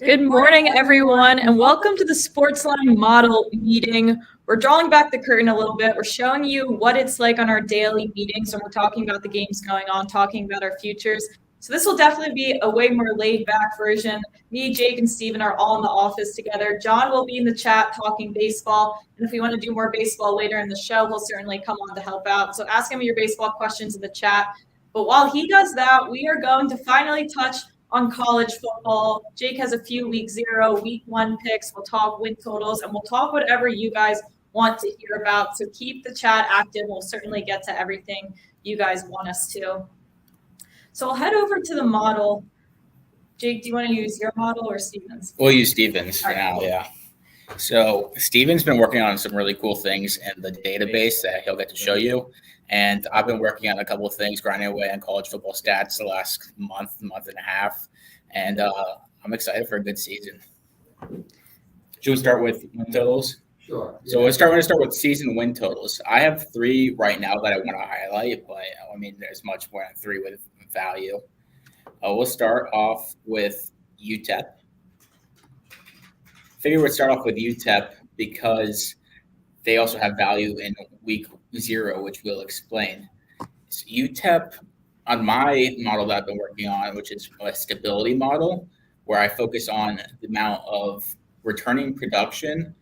Good morning, everyone, and welcome to the Sportsline Model meeting. We're drawing back the curtain a little bit. We're showing you what it's like on our daily meetings when we're talking about the games going on, talking about our futures. So this will definitely be a way more laid-back version. Me, Jake, and Steven are all in the office together. John will be in the chat talking baseball, and if we want to do more baseball later in the show, he'll certainly come on to help out. So ask him your baseball questions in the chat. But while he does that, we are going to finally touch on college football. Jake has a few week 0, week 1 picks. We'll talk win totals, and we'll talk whatever you guys want to hear about. So keep the chat active. We'll certainly get to everything you guys want us to. So I'll head over to the model. Jake, do you want to use your model or Steven's? We'll use Steven's All right, now, cool. yeah. So Steven's been working on some really cool things in the database that he'll get to show you. And I've been working on a couple of things, grinding away on college football stats the last month and a half. And I'm excited for a good season. Should we start with win totals? Sure. So we're going to start with season win totals. I have 3 right now that I want to highlight, but I mean, there's much more than 3 with value. We'll start off with UTEP. Figure we'd start off with UTEP because they also have value in week 0, which we'll explain. So UTEP, on my model that I've been working on, which is a stability model, where I focus on the amount of returning production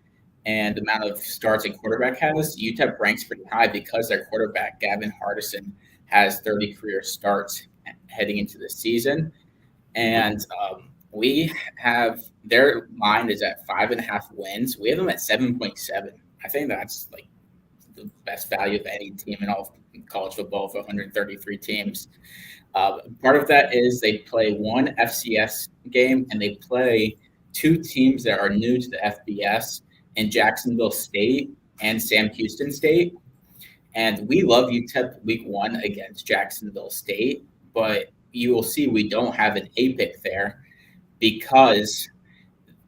and the amount of starts a quarterback has, UTEP ranks pretty high because their quarterback, Gavin Hardison, has 30 career starts heading into the season. And we have their line is at 5.5 wins. We have them at 7.7. I think that's like the best value of any team in all of college football for 133 teams. Part of that is they play 1 FCS game and they play 2 teams that are new to the FBS in Jacksonville State and Sam Houston State. And we love UTEP week 1 against Jacksonville State, but you will see we don't have an A pick there because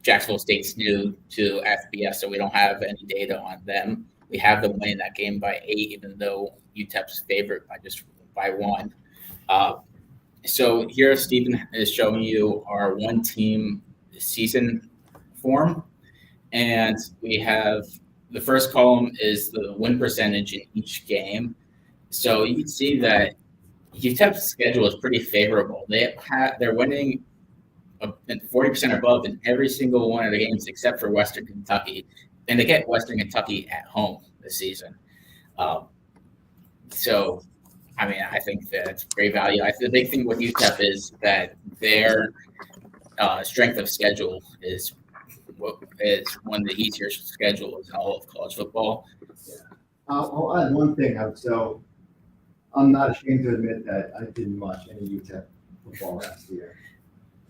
Jacksonville State's new to FBS, so we don't have any data on them. We have them winning that game by 8, even though UTEP's favored by 1. So here Stephen is showing you our 1-team season form, and we have the first column is the win percentage in each game. So you can see that UTEP's schedule is pretty favorable. They're winning 40% above in every single one of the games except for Western Kentucky, and they get Western Kentucky at home this season. So, I mean, I think that's great value. The big thing with UTEP is that their strength of schedule is one of the easier schedules in all of college football. Yeah. I'll add one thing. So I'm not ashamed to admit that I didn't watch any UTEP football last year.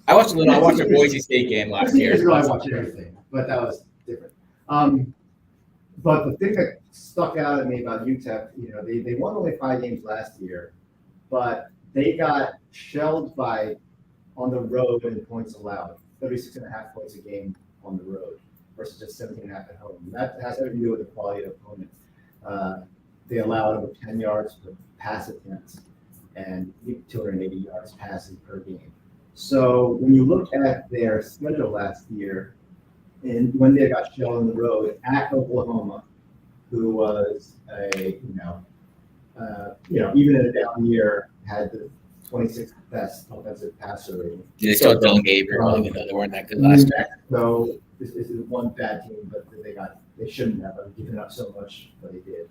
I watched a Boise State game last year. I watched everything, but that was different. But the thing that stuck out at me about UTEP, they won only 5 games last year, but they got shelled on the road in points allowed, 36.5 points a game on the road versus just 17.5 at home. And that has everything to do with the quality of opponent. They allowed over 10 yards per pass attempts and 280 yards passing per game. So when you look at their schedule last year, and when they got shelled on the road at Oklahoma, who was even in a down year, had the 26th best offensive passer rating. They still have Dylan Gabriel, even though they weren't that good last year. So this is one bad team, but they shouldn't have given up so much, but they did.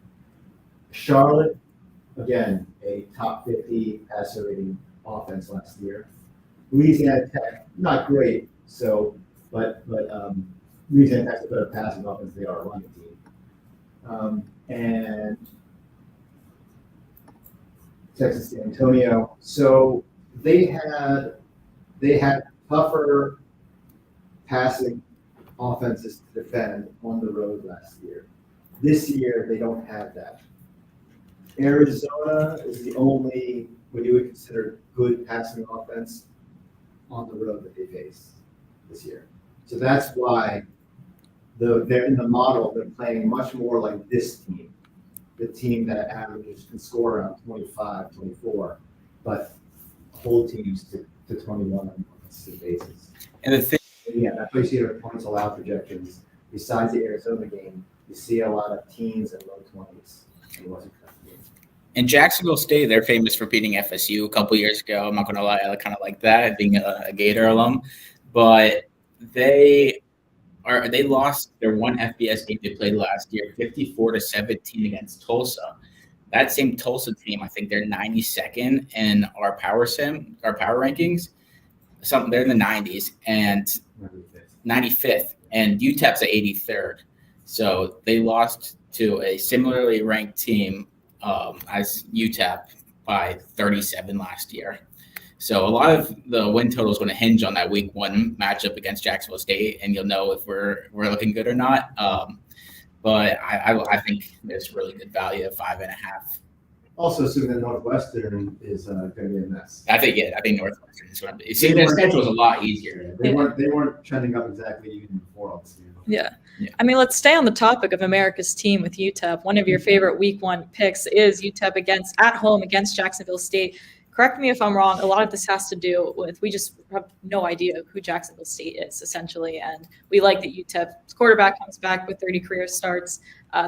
Charlotte, again, a top 50 passer rating offense last year. Louisiana Tech, not great. But Louisiana Tech's a better passing offense than they are a running team. And Texas San Antonio. So they had tougher passing offenses to defend on the road last year. This year they don't have that. Arizona is the only what you would consider good passing offense on the road that they face this year. So that's why they're in the model, they're playing much more like this team, the team that averages can score around 25, 24, but hold teams to 21 on a consistent basis. And the thing again, that's why you see their points allowed projections. Besides the Arizona game, you see a lot of teens and low 20s. And Jacksonville State, they're famous for beating FSU a couple years ago. I'm not going to lie, I kind of like that, being a Gator alum. But they lost their one FBS game they played last year, 54-17 against Tulsa. That same Tulsa team, I think they're 92nd in our power rankings. They're in the 90s and 95th, and UTEP's at 83rd. So they lost to a similarly ranked team as UTEP by 37 last year. So a lot of the win total is going to hinge on that week 1 matchup against Jacksonville State, and you'll know if we're looking good or not. But I think there's really good value at 5.5. Also, assuming that Northwestern is going to be a mess. I think Northwestern is going to be. See, their schedule is a lot easier. They weren't trending up exactly even before all this. Yeah. I mean, let's stay on the topic of America's team with UTEP. One of your favorite week 1 picks is UTEP at home against Jacksonville State. Correct me if I'm wrong. A lot of this has to do with we just have no idea who Jacksonville State is, essentially. And we like that UTEP's quarterback comes back with 30 career starts.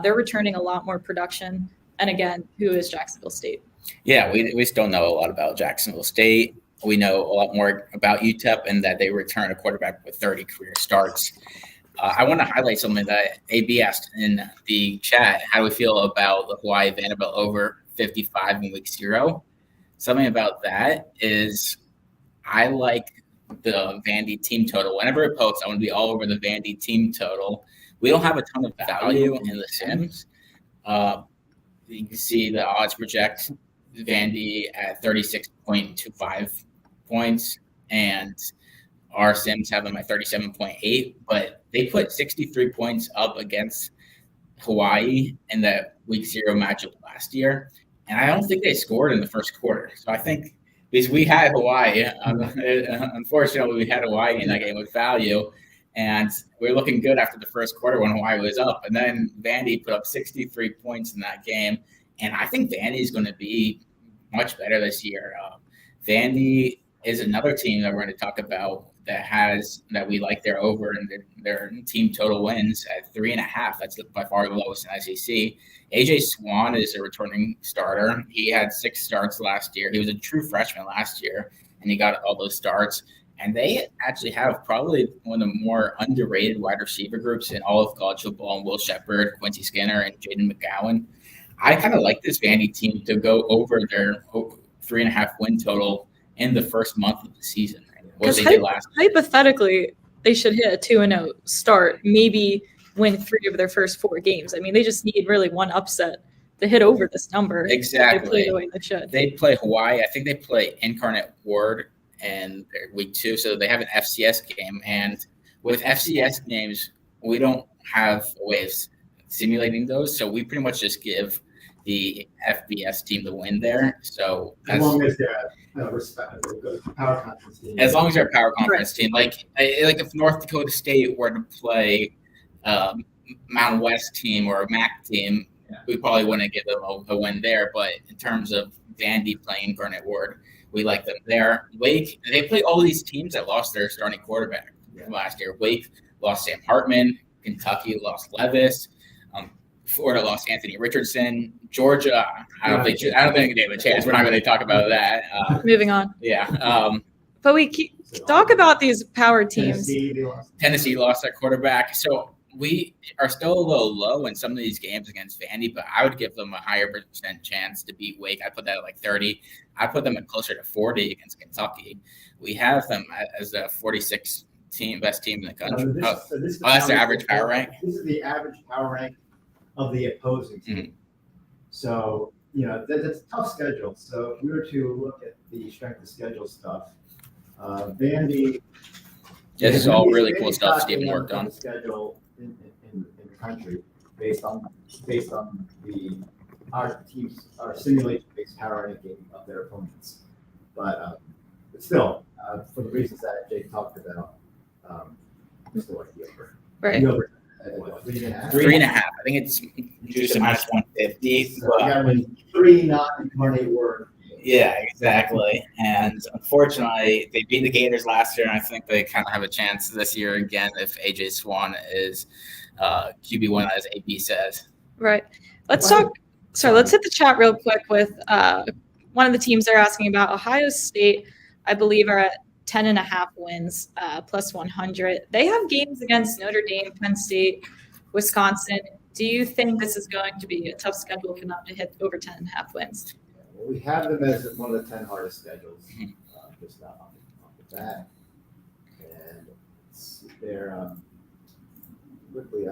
They're returning a lot more production. And again, who is Jacksonville State? Yeah, we still know a lot about Jacksonville State. We know a lot more about UTEP and that they return a quarterback with 30 career starts. I want to highlight something that AB asked in the chat. How do we feel about the Hawaii Vanderbilt over 55 in week 0? Something about that is I like the Vandy team total. Whenever it posts, I want to be all over the Vandy team total. We don't have a ton of value in the Sims. You can see the odds project Vandy at 36.25 points, and our Sims have them at 37.8, but they put 63 points up against Hawaii in that week 0 matchup last year. And I don't think they scored in the first quarter. So I think because we had Hawaii, unfortunately, we had Hawaii in that game with value. And we were looking good after the first quarter when Hawaii was up. And then Vandy put up 63 points in that game. And I think Vandy is going to be much better this year. Vandy is another team that we're going to talk about that we like their over and their team total wins at 3.5. That's by far the lowest in SEC. AJ Swan is a returning starter. He had 6 starts last year. He was a true freshman last year, and he got all those starts. And they actually have probably one of the more underrated wide receiver groups in all of college football, and Will Shepard, Quincy Skinner, and Jaden McGowan. I kind of like this Vandy team to go over their 3.5 win total in the first month of the season. What they did last year. Hypothetically, they should hit a 2-0 start, maybe win 3 of their first 4 games. I mean, they just need really one upset to hit over this number. Exactly. They play the way they should. They play Hawaii. I think they play Incarnate Word in week 2, so they have an FCS game. And with FCS games, we don't have a way of simulating those, so we pretty much just give the FBS team the win there. So as long as they're respectable, power conference team. As long as they're a power conference team, like if North Dakota State were to play Mountain West team or a MAC team, we probably wouldn't give them a win there. But in terms of Vandy playing Garnet Ward, we like them there. Wake, they play all these teams that lost their starting quarterback last year. Wake lost Sam Hartman. Kentucky lost Levis. Florida lost Anthony Richardson. Georgia, I don't think they have a chance. We're not going to talk about that. Moving on. Yeah. But we talk about these power teams. Tennessee lost their quarterback. So we are still a little low in some of these games against Vandy, but I would give them a higher percent chance to beat Wake. I put that at like 30. I put them at closer to 40 against Kentucky. We have them as the 46th best team in the country. That's their average power rank. This is the average power rank of the opposing team. Mm-hmm. So, that's a tough schedule. So if we were to look at the strength of schedule stuff, Vandy. This is all really cool stuff Stephen worked on. The schedule in the country based on our simulation-based power ranking of their opponents. But still, for the reasons that Jake talked about, still like the over. Right. The over. 3.5. 3.5. I think it's just a -150. So we got 3 non-incarnate Word Yeah, exactly. And unfortunately, they beat the Gators last year, and I think they kind of have a chance this year again if AJ Swan is QB1, as AP says. Right. Let's talk. Sorry, let's hit the chat real quick with one of the teams they're asking about. Ohio State, I believe, are at 10.5 wins, plus 100. They have games against Notre Dame, Penn State, Wisconsin. Do you think this is going to be a tough schedule for them to hit over 10.5 wins? Well, we have them as one of the 10 hardest schedules, just off the bat. And they're quickly,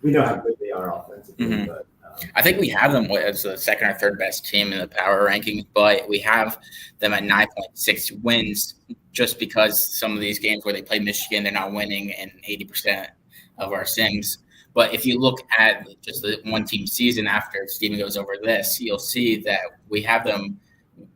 we know how good they are offensively, but I think we have them as the second or third best team in the power rankings, but we have them at 9.6 wins just because some of these games where they play Michigan, they're not winning in 80% of our sims. But if you look at just the one-team season after Steven goes over this, you'll see that we have them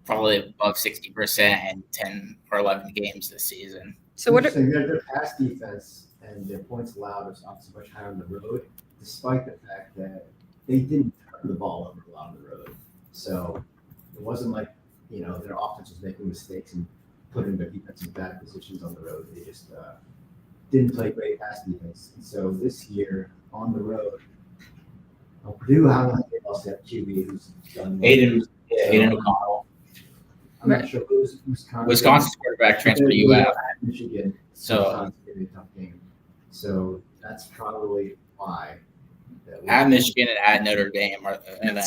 probably above 60% in 10 or 11 games this season. So what are their pass defense and their points allowed is obviously much higher on the road, despite the fact that they didn't turn the ball over a lot on the road. So it wasn't like, their offense was making mistakes and putting their defense in bad positions on the road. They just didn't play great pass defense. And so this year on the road, Purdue, how long they lost that QB who's done Aiden O'Connell. I'm not sure who's Wisconsin's quarterback transferred to UF. Michigan. So it's a tough game. So that's probably why. At Michigan and at Notre Dame, and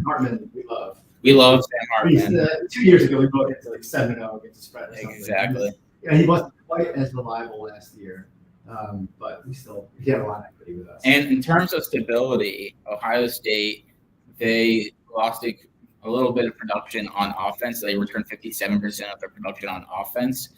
Hartman, we love. We love Sam Hartman. 2 years ago, we broke it to like 7-0 against the spread. Exactly. Yeah, he wasn't quite as reliable last year, but he had a lot of equity with us. And in terms of stability, Ohio State, they lost a little bit of production on offense. They returned 57% of their production on offense,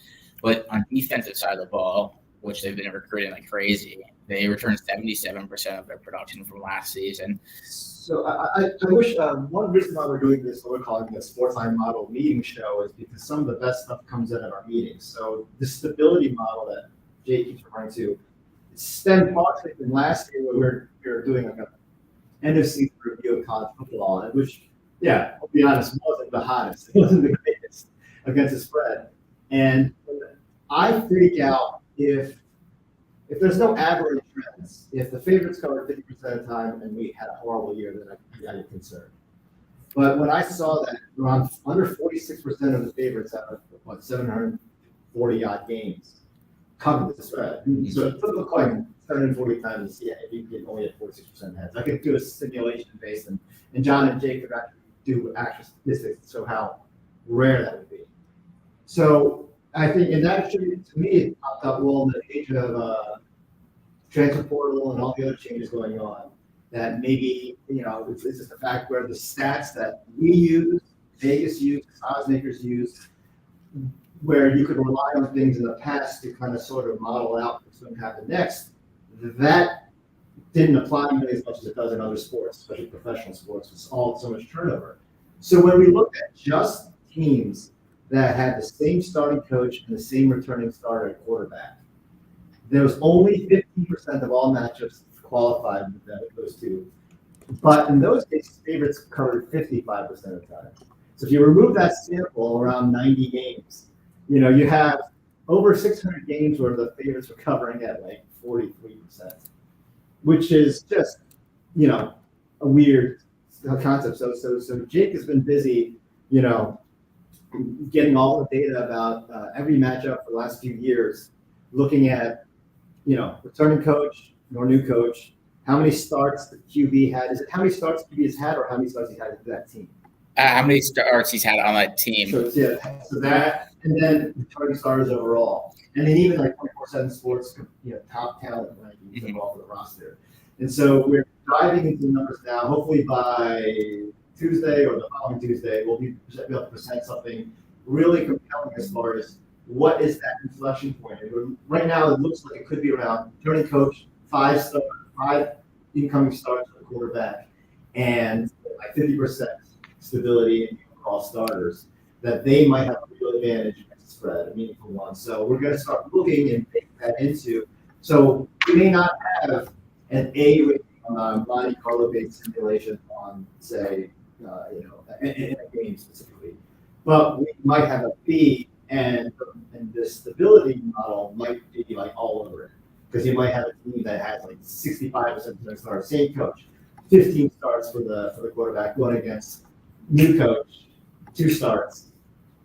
but on defensive side of the ball, which they've been recruiting like crazy, they returned 77% of their production from last season. So I wish one reason why we're doing this, what we're calling the Sportsline Model Meeting Show, is because some of the best stuff comes out of our meetings. So the stability model that Jay keeps referring to stemmed partially from last year where we were doing like an end of season review of college football, which, yeah, I'll be honest, wasn't the hottest. It wasn't the greatest against the spread. And I freak out if there's no average trends. If the favorites cover 50% of the time and we had a horrible year, then I get concerned. But when I saw that around under 46% of the favorites out of 740 odd games covered the spread. So it doesn't look like 740 times, if you get only at 46% heads. I could do a simulation based, and John and Jake could actually do actual statistics to show how rare that would be. So I think, and that should, to me, it popped up well in the age of transfer portal and all the other changes going on, that maybe, it's just the fact where the stats that we use, Vegas use, odds makers use, where you could rely on things in the past to kind of sort of model out what's going to happen next, that didn't apply nearly as much as it does in other sports, especially professional sports. It's all so much turnover. So when we look at just teams that had the same starting coach and the same returning starter at quarterback, there was only 15% of all matchups qualified with those two. But in those cases, favorites covered 55% of the time. So if you remove that sample around 90 games, you have over 600 games where the favorites were covering at like 43%, which is just, a weird concept. So Jake has been busy, getting all the data about every matchup for the last few years, looking at, returning coach or new coach, how many starts the QB had. Is it how many starts QB has had or how many starts he had with that team? How many starts he's had on that team. So that, and then returning starters overall. And then even like 24/7 Sports, top talent rankings off the roster. And so we're diving into the numbers now. Hopefully by Tuesday or the following Tuesday, we'll be able to present something really compelling as far as what is that inflection point. Right now, it looks like it could be around returning coach, 5 incoming starts for the quarterback, and like 50% stability in overall starters, that they might have a real advantage against the spread, a meaningful one. So we're going to start looking and take that into. So we may not have an A rating on Monte Carlo based simulation on, say, in a game specifically. But we might have a B, and the stability model might be like all over it. Because you might have a team that has like 65% of their starts, same coach, 15 starts for the quarterback, going against new coach, 2 starts,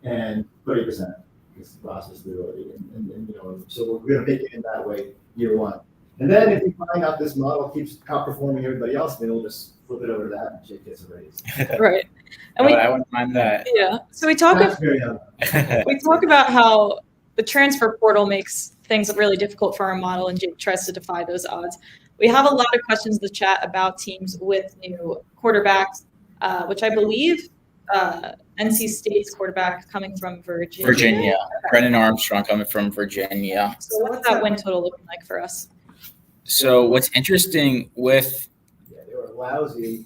and 30% is roster stability. And so we're going to make it in that way year one. And then if we find out this model keeps outperforming everybody else, then we'll just flip it over to that and Jake gets a raise. Right. And I wouldn't mind that. Yeah. So we talk about how the transfer portal makes things really difficult for our model, and Jake tries to defy those odds. We have a lot of questions in the chat about teams with new quarterbacks, which I believe NC State's quarterback coming from Virginia. Okay. Brennan Armstrong coming from Virginia. So what's that win total looking like for us? So what's interesting with they were lousy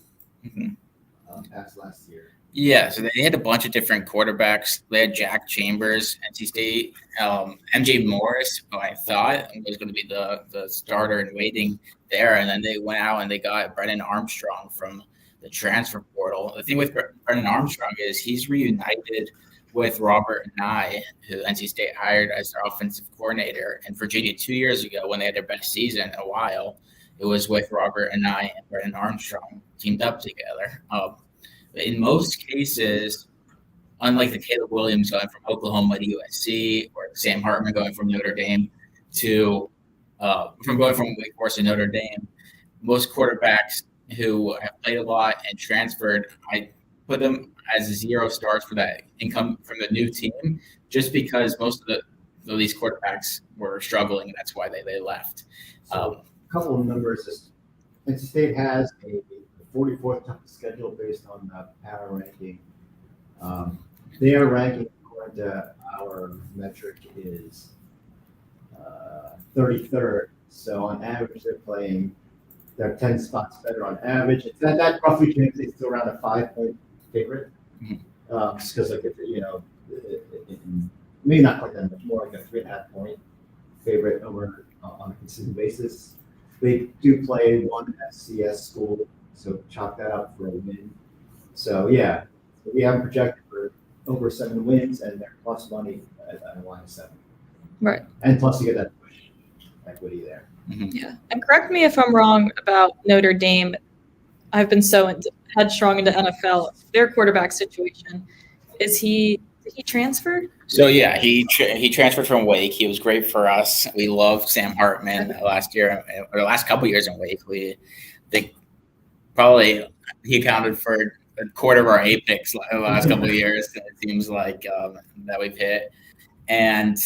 past last year. Yeah, so they had a bunch of different quarterbacks. They had Jack Chambers, NC State, MJ Morris, who I thought was going to be the starter in waiting there, and then they went out and they got Brennan Armstrong from the transfer portal. The thing with Brennan Armstrong is he's reunited with Robert Nye, who NC State hired as their offensive coordinator in Virginia 2 years ago when they had their best season in a while. It was with Robert Nye and Brennan Armstrong teamed up together. In most cases, unlike the Caleb Williams going from Oklahoma to USC or Sam Hartman going from Notre Dame to Wake Forest to Notre Dame, most quarterbacks who have played a lot and transferred, I put them as 0 starts for that income from the new team, just because most of these quarterbacks were struggling, and that's why they left. So a couple of numbers. NC State has a 44th toughest schedule based on power ranking. Their ranking, according to our metric, is 33rd. So on average, they're 10 spots better on average. That roughly translates to around a 5-point favorite. Just because, maybe not quite that much, more like a 3.5-point favorite over on a consistent basis. They do play one FCS school, so chalk that up for a win. So yeah, we haven't projected for over 7 wins, and they're plus money at a line of 7. Right. And plus you get that push equity there. Yeah. And correct me if I'm wrong about Notre Dame. I've been so headstrong into NFL. Their quarterback situation, did he transfer? So yeah, he transferred from Wake. He was great for us. We loved Sam Hartman last year, or the last couple of years in Wake. He accounted for a quarter of our A picks the last couple of years. It seems like that we've hit, and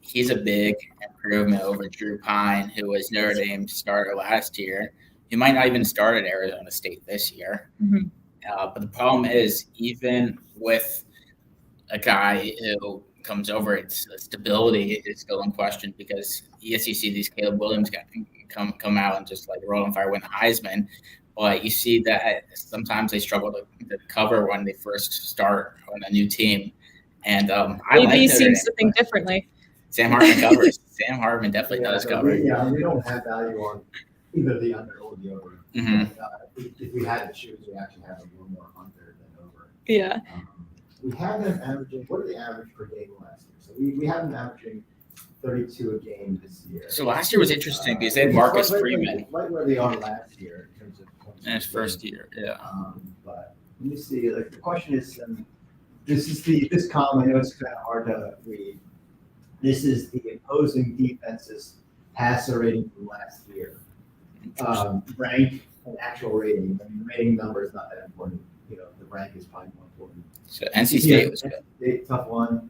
he's a big improvement over Drew Pine, who was Notre Dame's starter last year. He might not even start at Arizona State this year. But the problem is, even with a guy who comes over, its stability is still in question, because yes, you see these Caleb Williams guys come out and just like roll on fire, win the Heisman, but you see that sometimes they struggle to cover when they first start on a new team. And AB seems to think differently. Sam Hartman covers. Sam Hartman definitely does cover. We don't have value on either the under or the over. If we had to choose, we actually have a little more under than over. Yeah. We have them averaging. What did they average per game last year? So we have them averaging 32 a game this year. So last year was interesting because they had Marcus Freeman. Right where they are last year in terms of points in his first year. Yeah. But let me see. Like the question is, this column. I know it's kind of hard to read. This is the opposing defense's passer rating from last year. Rank and actual rating. I mean, rating number is not that important. The rank is probably more important. So NC State was good. State, tough one.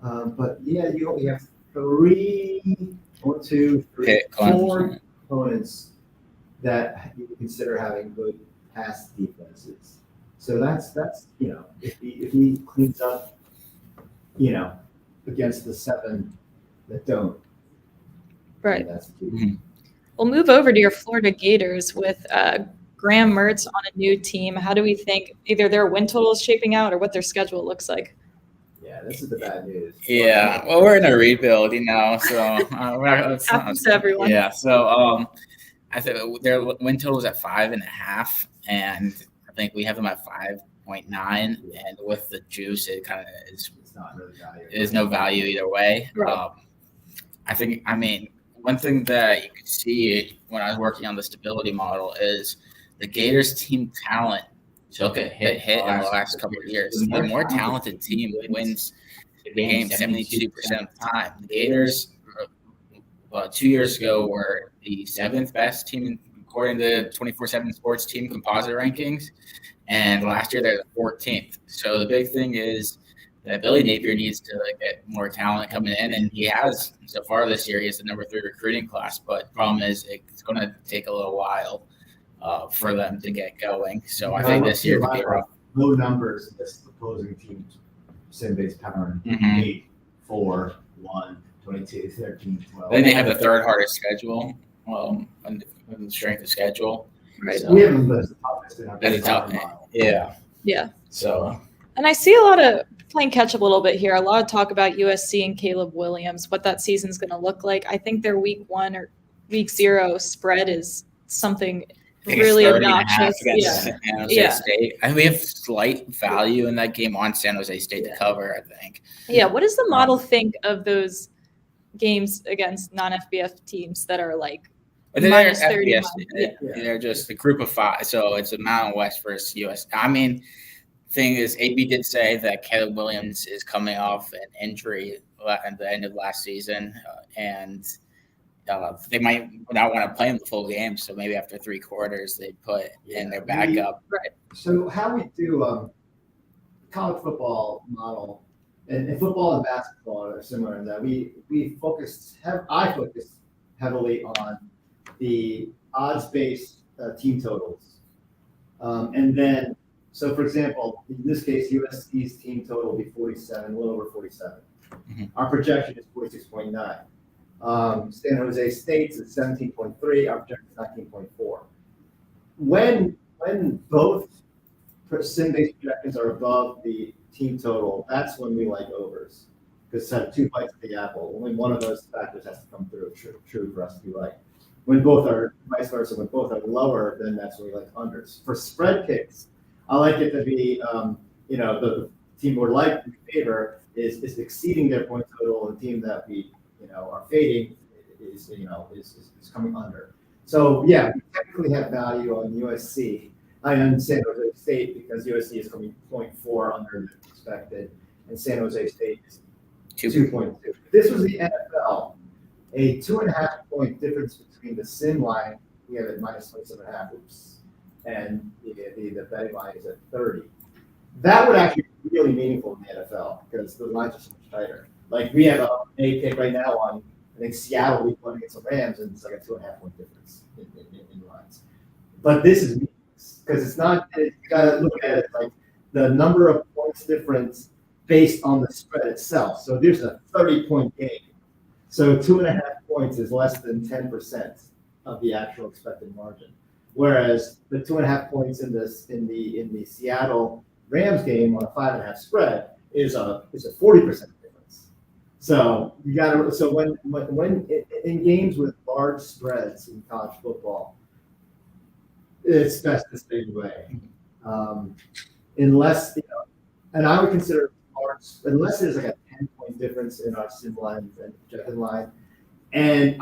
But yeah, you only have 4 opponents that you would consider having good pass defenses. So that's if he cleans up, against the 7 that don't. Right. That's key. We'll move over to your Florida Gators with Graham Mertz on a new team. How do we think either their win total is shaping out or what their schedule looks like? Yeah, this is the bad news. Yeah, well, we're in a rebuild, so happens to everyone. Yeah, so I think their win total is at 5.5, and I think we have them at 5.9. And with the juice, it kind of is. It's not really value. There's no value either way. Right. I mean, one thing that you could see when I was working on the stability model is the Gators team talent took a hit in the last couple of years. The more talented team wins the game 72% of the time. The Gators, 2 years ago, were the 7th best team according to 24/7 Sports Team composite rankings, and last year they're the 14th. So the big thing is that Billy Napier needs to get more talent coming in, and he has so far this year. He has the number 3 recruiting class, but the problem is it's going to take a little while for them to get going. So I think this year could be rough. Low numbers in this opposing team's sim-based power. 8, 4, 1, 22, 13, 12. Then they have the third hardest schedule on the strength of schedule. Right. So, we have them as the toughest in our As a top, model. yeah. Yeah. So And I see a lot of playing catch up a little bit here. A lot of talk about USC and Caleb Williams, what that season's going to look like. I think their week 1 or week 0 spread is something really obnoxious. Against San Jose State. And we have slight value in that game on San Jose State to cover, I think. Yeah. What does the model think of those games against non-FBF teams that are like minus 30? They're just a group of 5. So it's a Mountain West versus US. I mean, thing is, AB did say that Caleb Williams is coming off an injury at the end of last season, and they might not want to play him the full game. So maybe after 3 quarters, they put in their backup. Right. So how we do college football model, and football and basketball are similar in that I focused heavily on the odds-based team totals, and then. So, for example, in this case, USC's team total will be 47, a little over 47. Mm-hmm. Our projection is 46.9. San Jose State's is 17.3. Our projection is 19.4. When both sim-based projections are above the team total, that's when we like overs, because it's had 2 bites at the apple. Only one of those factors has to come through true for us to be right. When both are vice versa, when both are lower, then that's when we like unders. For spread picks, I like it to be, the team we're like in favor is exceeding their point total. The team that we, are fading is coming under. So yeah, we technically have value on USC. On San Jose State because USC is coming 0.4 under the expected, and San Jose State is 2.2. This was the NFL. A 2.5 point difference between the sim line, we have at minus 27.5. Oops. And the betting line is at 30. That would actually be really meaningful in the NFL because the lines are so much tighter. Like we have a pick right now on, I think, Seattle week 1 against the Rams, and it's like a 2.5 point difference in lines. But this is meaningless because it's not. You got to look at it like the number of points difference based on the spread itself. So there's a 30-point game. So 2.5 points is less than 10% of the actual expected margin. Whereas the 2.5 points in the Seattle Rams game on a 5.5 spread is a 40% difference. So you got to. So when in games with large spreads in college football, it's best to stay away, unless and I would consider large unless there's like a 10-point difference in our sim line and projected line, and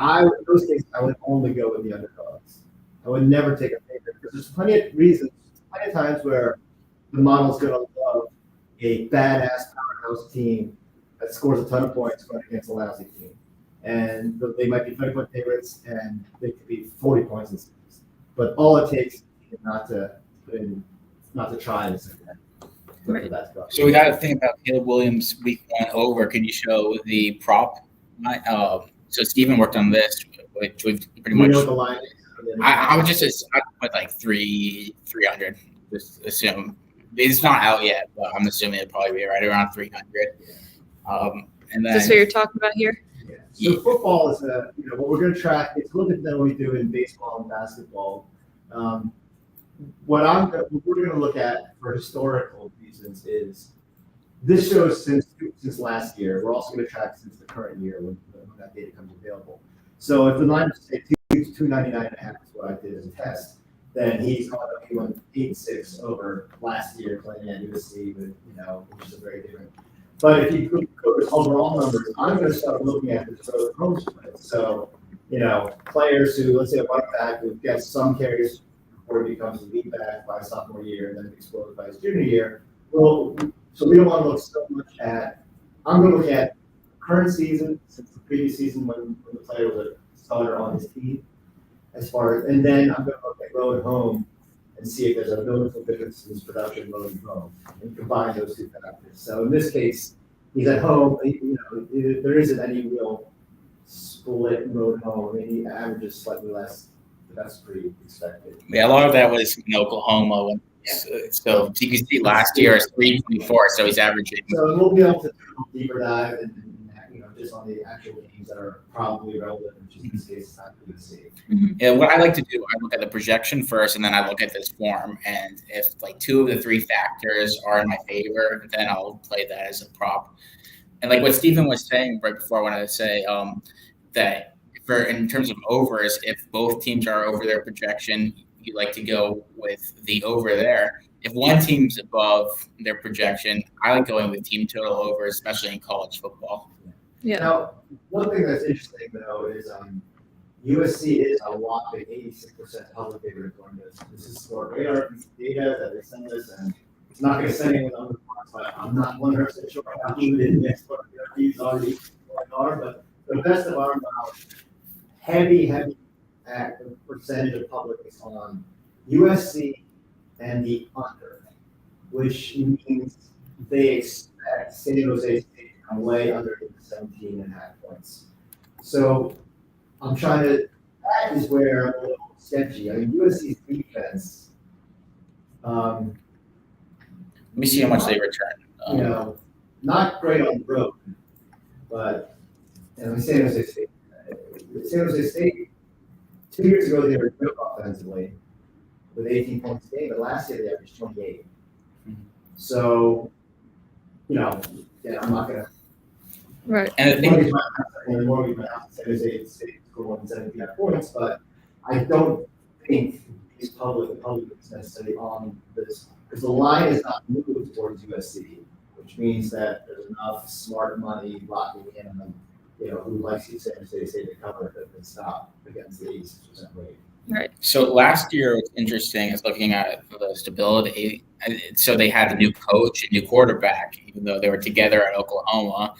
those things I would only go with the underdogs. I would never take a favorite because there's plenty of reasons, plenty of times where the model's going to love a badass powerhouse team that scores a ton of points going against a lousy team. And they might be 30-point favorites and they could be 40 points in series. But all it takes is not to try in the second half. Right. So we got to think about Caleb Williams week 1 over. Can you show the prop? So Steven worked on this, which we've pretty much. The line is. I would I'd put like 300. Just assume it's not out yet, but I'm assuming it'll probably be right around 300. And then Is this what you're talking about here? Yeah. So football is what we're going to track. It's a little different than what we do in baseball and basketball. What we're going to look at for historical reasons is this shows since last year. We're also going to track since the current year when that data comes available. So if the line is say 299.5 is what I did as a test. Then he went 8-6 over last year playing at USC, with, which is a very different. But if you go to overall numbers, I'm going to start looking at this road home split. So, players who, let's say a running back who gets some carries before he becomes a lead back by sophomore year and then explodes by his junior year. Well, so we don't want to look so much at. I'm going to look at current season since the previous season when the player was a starter on his team, and then I'm going to look at road home and see if there's a noticeable difference in his production road and home, and combine those two factors. So in this case, he's at home. There isn't any real split road home. I mean, he averages slightly less, but that's pretty expected. Yeah, a lot of that was in Oklahoma. So you can see last year is 324, so he's averaging. So we'll be able to do a deeper dive and just on the actual games that are probably relevant, which in this case is not going to see. Yeah, what I like to do, I look at the projection first, and then I look at this form. And if like 2 of the 3 factors are in my favor, then I'll play that as a prop. And like what Stephen was saying right before, I wanted to say that in terms of overs, if both teams are over their projection, you like to go with the over there. If one team's above their projection, I like going with team total over, especially in college football. Yeah. Now, one thing that's interesting though is USC is a whopping 86% public favorite going this. This is for radar data that they send us, and it's not going to send anyone on the box, but I'm not 100% sure how good it is. These already are, but the best of our knowledge, heavy percentage of public is on USC and the under, which means they expect San Jose State to come way under the 17.5 points. So I'm trying to, that is where I'm a little sketchy. I mean, USC's defense, Let me see how much they return. not great on the road, but San Jose State. San Jose State, 2 years ago, they were good offensively with 18 points a game, but last year they averaged 28. So, I'm not going to. Right. And The mortgage might have to San Jose State score more than 17 points, but I don't think the public is necessarily on this, because the line is not moved towards USC, which means that there's enough smart money locking in on, who likes to San Jose State to cover it and stop against the 86% rate. Right. So last year, what's interesting is looking at the stability. So they had a new coach, a new quarterback, even though they were together at Oklahoma,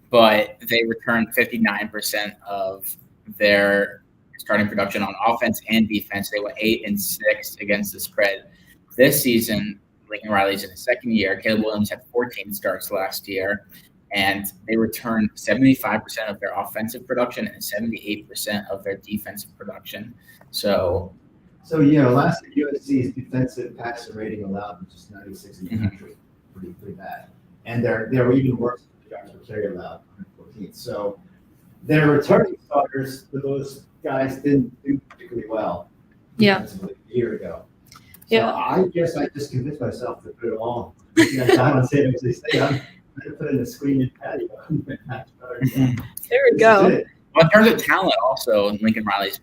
but they returned 59% of their starting production on offense and defense. They went 8-6 against the spread. This season, Lincoln Riley's in his second year. Caleb Williams had 14 starts last year, and they returned 75% of their offensive production and 78% of their defensive production. So last year USC's defensive passer rating allowed, which is 96 in the country, pretty bad, and they were even worse than the yards per carry allowed, 114. So their returning starters, for those guys, didn't do particularly well. Yeah. A year ago. So Yeah. I guess I just convinced myself to put it all down on San Jose State. I'm going to put in a screen patio. There we go. Well, in terms of talent, also Lincoln Riley's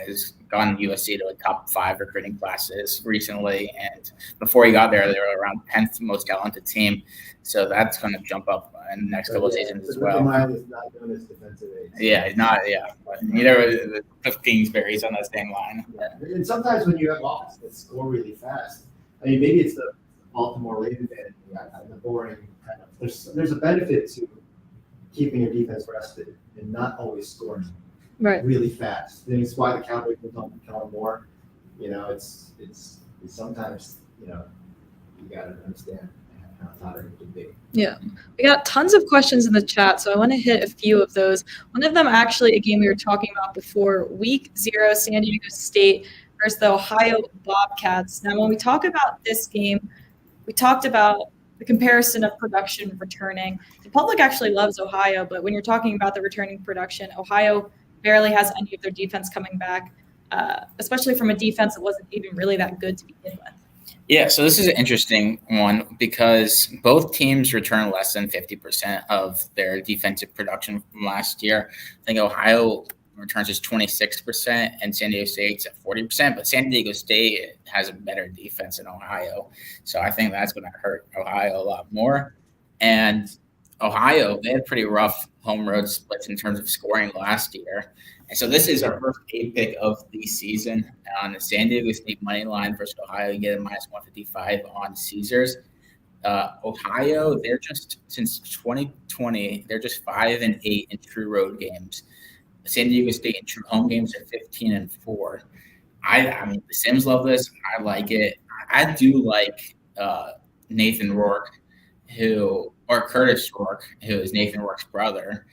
has gone USC to top 5 recruiting classes recently, and before he got there, they were around 10th most talented team. So that's going to jump up in the next couple of seasons as well. Riley's not doing his defensive aids. Yeah, he's not. Yeah, but neither of Kingsbury's on the same line. Yeah. And sometimes when you have offense that score really fast, I mean, maybe it's the Baltimore Ravens and the boring kind of. There's a benefit to keeping your defense rested and not always scoring really fast. And it's why the Cowboys don't become more. It's sometimes you got to understand how tired it can be. Yeah, we got tons of questions in the chat, so I want to hit a few of those. One of them actually a game we were talking about before, Week 0, San Diego State versus the Ohio Bobcats. Now, when we talk about this game, we talked about the comparison of production returning. The public actually loves Ohio, but when you're talking about the returning production, Ohio barely has any of their defense coming back, especially from a defense that wasn't even really that good to begin with. Yeah, so this is an interesting one because both teams return less than 50% of their defensive production from last year. I think Ohio returns is 26%, and San Diego State's at 40%. But San Diego State has a better defense than Ohio, so I think that's going to hurt Ohio a lot more. And Ohio, they had pretty rough home road splits in terms of scoring last year. And so this is our first A pick of the season on the San Diego State money line versus Ohio. You get a minus 155 on Caesars. Ohio, they're just since 2020, they're just 5-8 in true road games. San Diego State in true home games are 15-4. I mean, the Sims love this. I like it. I do like Nathan Rourke, or Curtis Rourke, who is Nathan Rourke's brother,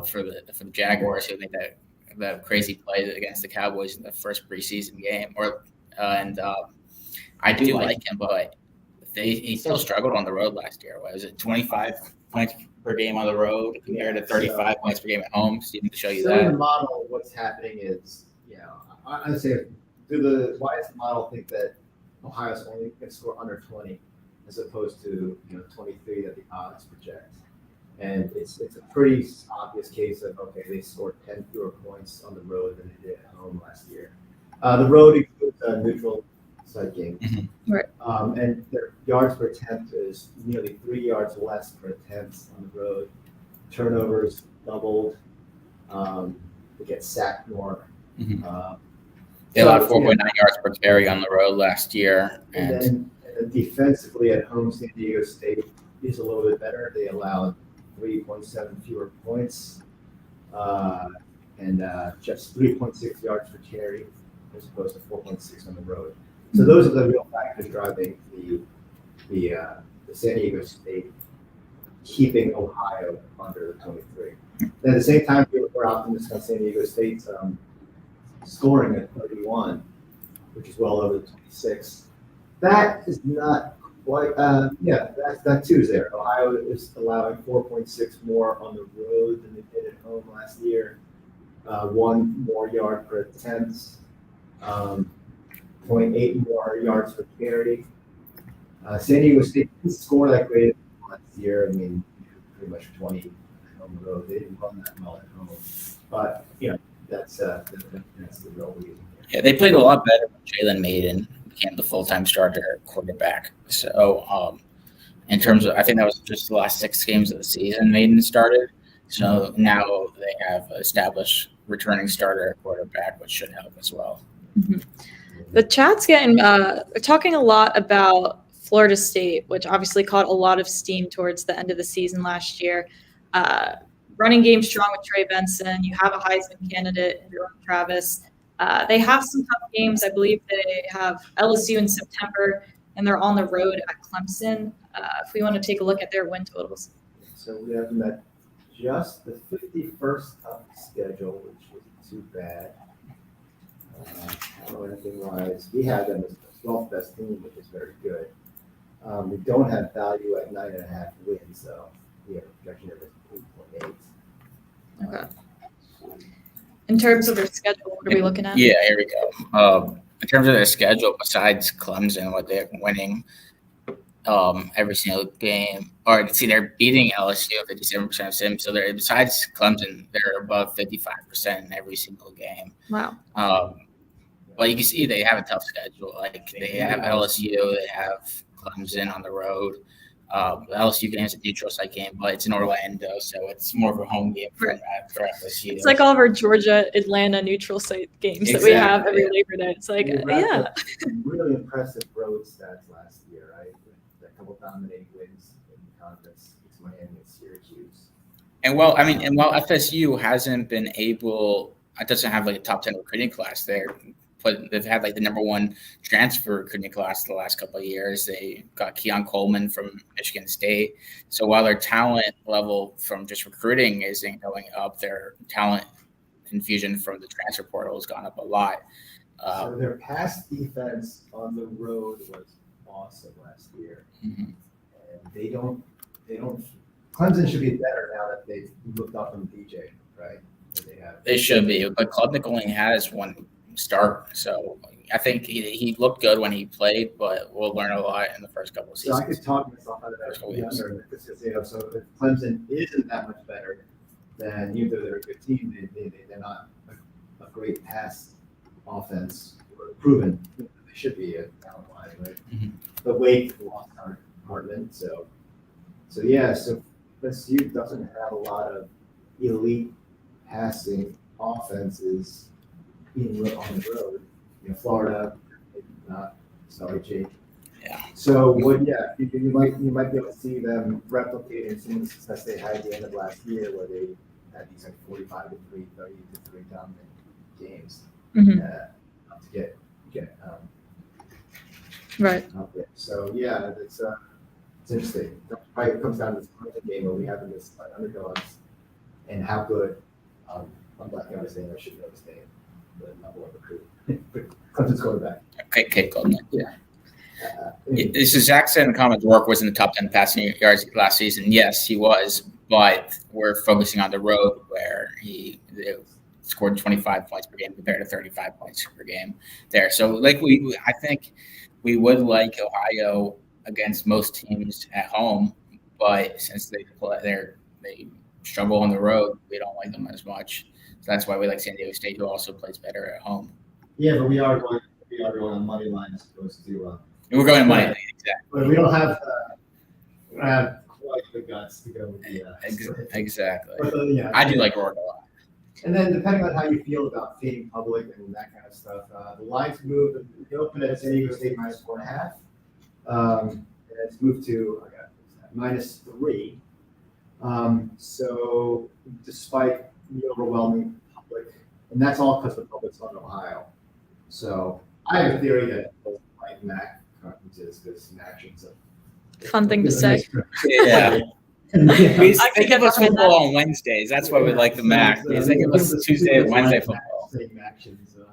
for the Jaguars, who made that crazy play against the Cowboys in the first preseason game. I do like him, but he still struggled on the road last year. What was it, 25 points per game on the road compared to 35 points per game at home? Stephen, to show you that. In the model, what's happening is, I would say, why does the model think that Ohio's only going to score under 20 as opposed to 23 that the odds project? And it's a pretty obvious case of, okay, they scored 10 fewer points on the road than they did at home last year. The road includes neutral site games. Mm-hmm. Right. And their yards per attempt is nearly 3 yards less per attempt on the road. Turnovers doubled. They get sacked more. Mm-hmm. They allowed 4.9 yards per carry on the road last year. And then defensively at home, San Diego State is a little bit better. They allowed 3.7 fewer points and just 3.6 yards per carry as opposed to 4.6 on the road. So those are the real factors driving the San Diego State keeping Ohio under 23. And at the same time, we're optimistic on San Diego State's scoring at 31, which is well over the 26. That is not quite, that too is there. Ohio is allowing 4.6 more on the road than they did at home last year. 1 more yard per attempt, 0.8 more yards per carry. San Diego State didn't score that great last year. I mean, pretty much 20 on the road. They didn't run that well at home. But, that's the real reason. Yeah, they played a lot better when Jalen Maiden became the full-time starter quarterback. So, in terms of, I think that was just the last 6 games of the season Maiden started. So now they have established returning starter quarterback, which should help as well. Mm-hmm. The chat's getting talking a lot about Florida State, which obviously caught a lot of steam towards the end of the season last year. Running game strong with Trey Benson. You have a Heisman candidate in Jordan Travis. They have some tough games. I believe they have LSU in September, and they're on the road at Clemson. If we want to take a look at their win totals. So we have them at just the 51st of the schedule, which wasn't too bad. I don't know anything wise. We have them as the 12th best team, which is very good. We don't have value at 9.5 wins, though. We have a projection of 8.8. Okay. In terms of their schedule, what are we looking at? Yeah, here we go. In terms of their schedule, besides Clemson, what they're winning every single game, or see, they're beating LSU 57% of Sims. So they're, besides Clemson, they're above 55% in every single game. Wow. But you can see they have a tough schedule. Like they have LSU, they have Clemson on the road. The LSU game is a neutral site game, but it's in Orlando, so it's more of a home game for FSU. It's like all of our Georgia, Atlanta neutral site games that we have every Labor Day. It's like, yeah. Really impressive road stats last year, right? With a couple dominating wins in the conference. It's Miami and Syracuse. And while FSU hasn't been able, it doesn't have like a top 10 recruiting class there. But they've had like the number 1 transfer recruiting class the last couple of years. They got Keon Coleman from Michigan State. So while their talent level from just recruiting isn't going up, their talent infusion from the transfer portal has gone up a lot. So their pass defense on the road was awesome last year. Mm-hmm. And they don't. Clemson should be better now that they've looked up from DJ, right? They should be, but Klubnik only has 1 start, so I think he looked good when he played, but we'll learn a lot in the first couple of seasons. So I could talk myself out of that because so if Clemson isn't that much better, then even though they're a good team, they're not a great pass offense, or proven they should be a talent-wise, right? Mhm. But Wake lost Hartman, so FSU doesn't have a lot of elite passing offenses on the road. Florida, maybe not. Sorry, Jake. Yeah. So you might be able to see them replicating some of the success they had at the end of last year, where they had these 45-3, 30-3 dominant games to get Right. out there. So it's interesting. It comes down to this game where we have this underdogs and how good. I'm black and understanding. I should understand the number one recruit. Clemson's quarterback. Kate Goldman. Yeah. This is Zach said in the comments, Rourke was in the top 10 passing yards last season. Yes, he was, but we're focusing on the road where they scored 25 points per game compared to 35 points per game there. So, I think we would like Ohio against most teams at home, but since they struggle on the road, we don't like them as much. So that's why we like San Diego State, who also plays better at home. Yeah, but we are going on money line as opposed to. We're going to money line, exactly. But we don't have quite the guts to go with the. Exactly. But, I do like Rourke a lot. And then depending on how you feel about fading public and that kind of stuff, the lines moved. It opened at San Diego State -4.5. And it's moved to -3. So despite the overwhelming public, and that's all because the public's on Ohio. So I have a theory that both like MAC conferences, because MACtion's a Fun thing to say. Yeah. They give us football on Wednesdays. That's why we like the MAC. Because they give us Tuesday and Wednesday football.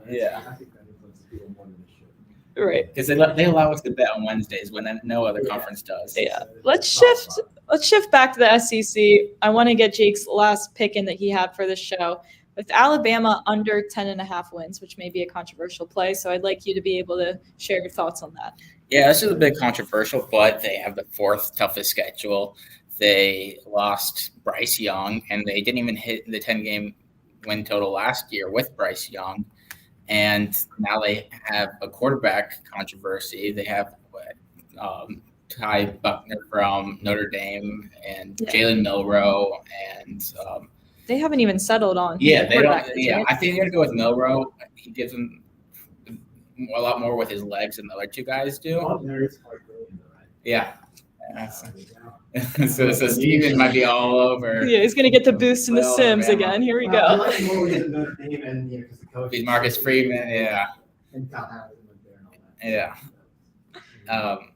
Yeah. I think that influences people more than it should. Right. Because they allow us to bet on Wednesdays when no other conference does. Yeah. Let's shift back to the SEC. I want to get Jake's last pick in that he had for the show. With Alabama under 10.5 wins, which may be a controversial play. So I'd like you to be able to share your thoughts on that. Yeah, this is a bit controversial, but they have the fourth toughest schedule. They lost Bryce Young, and they didn't even hit the 10-game win total last year with Bryce Young. And now they have a quarterback controversy. They have Ty Buckner from Notre Dame and Jalen Milroe and they haven't even settled on. Yeah, they don't. Yeah, right? I think they're gonna go with Milroe. He gives them a lot more with his legs than the other two guys do. Yeah. So Steven might be all over. Yeah, he's gonna get the boost in the Sims again. Here we go. I like more with Notre Dame and because the coach. He's Marcus Freeman. Yeah. And Kyle Hamilton went there and all that.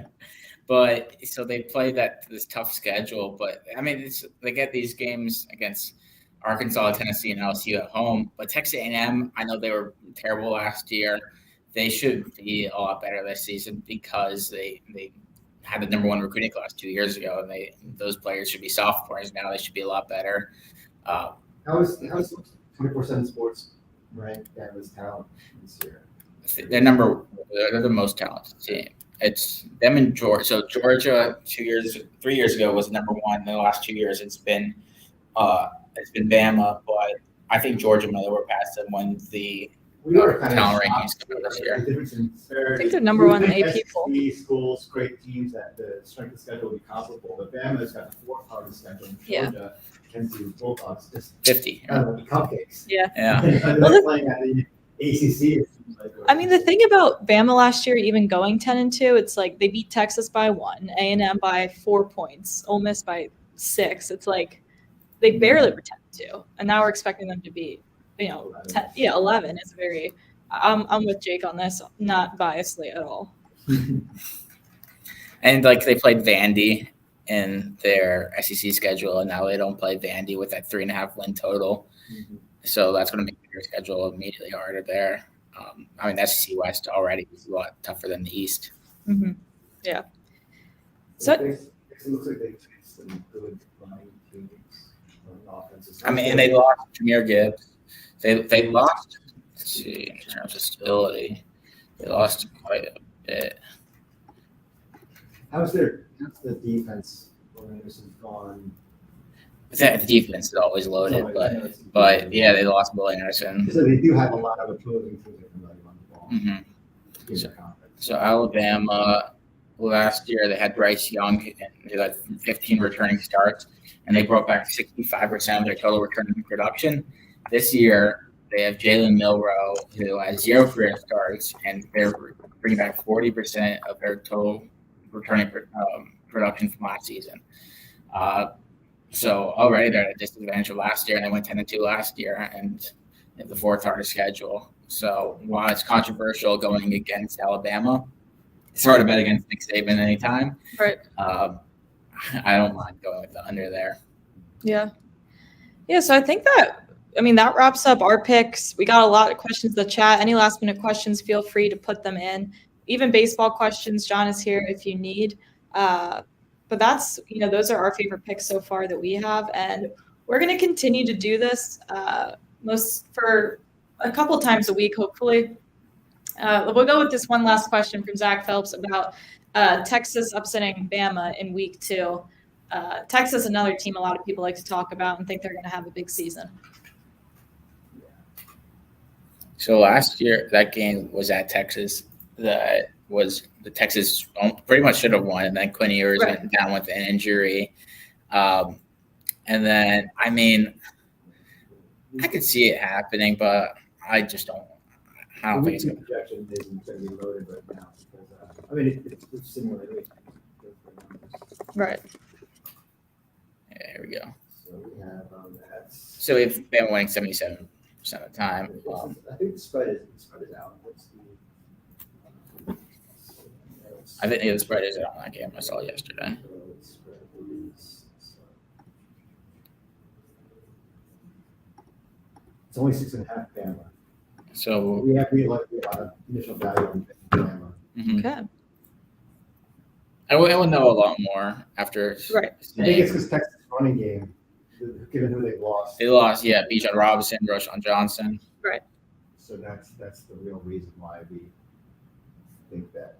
Yeah. But so they play this tough schedule. But I mean, they get these games against Arkansas, Tennessee, and LSU at home. But Texas A&M, I know they were terrible last year. They should be a lot better this season because they had the number one recruiting class 2 years ago, and those players should be sophomores now. They should be a lot better. How is 24/7 Sports ranked as talent this year? They're the most talented team. It's them and Georgia. So Georgia 3 years ago was number one. In the last 2 years, it's been Bama, but I think Georgia might have past them when the talent rankings come out this year. I think they're number one in AP poll. Schools, great teams that the strength of schedule will be comparable, but Bama's got the fourth hardest schedule. Georgia can do Bulldogs just 50. Cupcakes. Yeah. They're playing at the ACC. I mean, the thing about Bama last year, even going 10-2, it's like they beat Texas by 1, A&M by 4 points, Ole Miss by 6. It's like they barely were 10-2, and now we're expecting them to be, 11 is very. I'm with Jake on this, not biasly at all. And they played Vandy in their SEC schedule, and now they don't play Vandy with that 3.5 win total. Mm-hmm. So that's going to make their schedule immediately harder there. The SEC West already is a lot tougher than the East. Mm-hmm. Yeah. So it looks like they faced some good running teams on offenses. And they lost Jahmyr Gibbs. They lost. Let's see, in terms of stability, they lost quite a bit. How's the defense when Anderson's gone? That defense is always loaded, but yeah, they lost Will Anderson. So they do have a lot of opposing teams that can run the ball. Mm-hmm. So Alabama last year they had Bryce Young and they had 15 returning starts, and they brought back 65% of their total returning production. This year they have Jalen Milroe, who has 0 career starts, and they're bringing back 40% of their total returning production from last season. So already they're at a disadvantage from last year, and they went 10-2 last year, and they have the 4th hardest schedule. So while it's controversial going against Alabama, it's hard to bet against Nick Saban anytime. Right. I don't mind going with the under there. Yeah. Yeah. So I think that wraps up our picks. We got a lot of questions in the chat. Any last minute questions, feel free to put them in. Even baseball questions, John is here if you need. But that's, those are our favorite picks so far that we have. And we're going to continue to do this for a couple times a week, hopefully. We'll go with this one last question from Zach Phelps about Texas upsetting Bama in week 2. Texas, another team a lot of people like to talk about and think they're going to have a big season. So last year, that game was at Texas. The Texas pretty much should have won, and then Quinn Ewers went down with an injury. And then, I could see it happening, but I just don't. I don't think it's going to. Projection isn't going to be loaded right now because it's similar. Right. Yeah, here we go. So we have that. So we've been winning 77% of the time. I think the spread is out. I think the spread is out on that game I saw yesterday. It's only 6.5 Bama. So we have a lot of initial value on Bama. Mm-hmm. Okay. I will know a lot more after. Right. I think it's because Texas running game, given who they've lost. They lost, Bijan Robinson, Roschon Johnson. Right. So that's the real reason why we think that,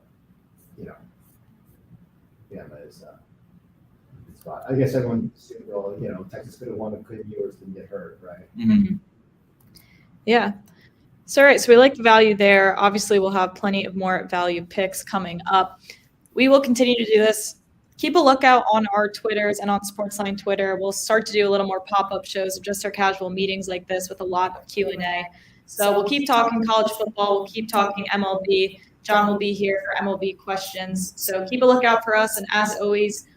Bama is a good spot. I guess everyone assumed, Texas could have won if Quinn Ewers didn't get hurt, right? Mm-hmm. Yeah. So, all right. So we like the value there. Obviously, we'll have plenty of more value picks coming up. We will continue to do this. Keep a lookout on our Twitters and on Sportsline Twitter. We'll start to do a little more pop-up shows of just our casual meetings like this with a lot of Q&A. So we'll keep talking college football. We'll keep talking MLB. John will be here for MLB questions. So keep a lookout for us. And as always,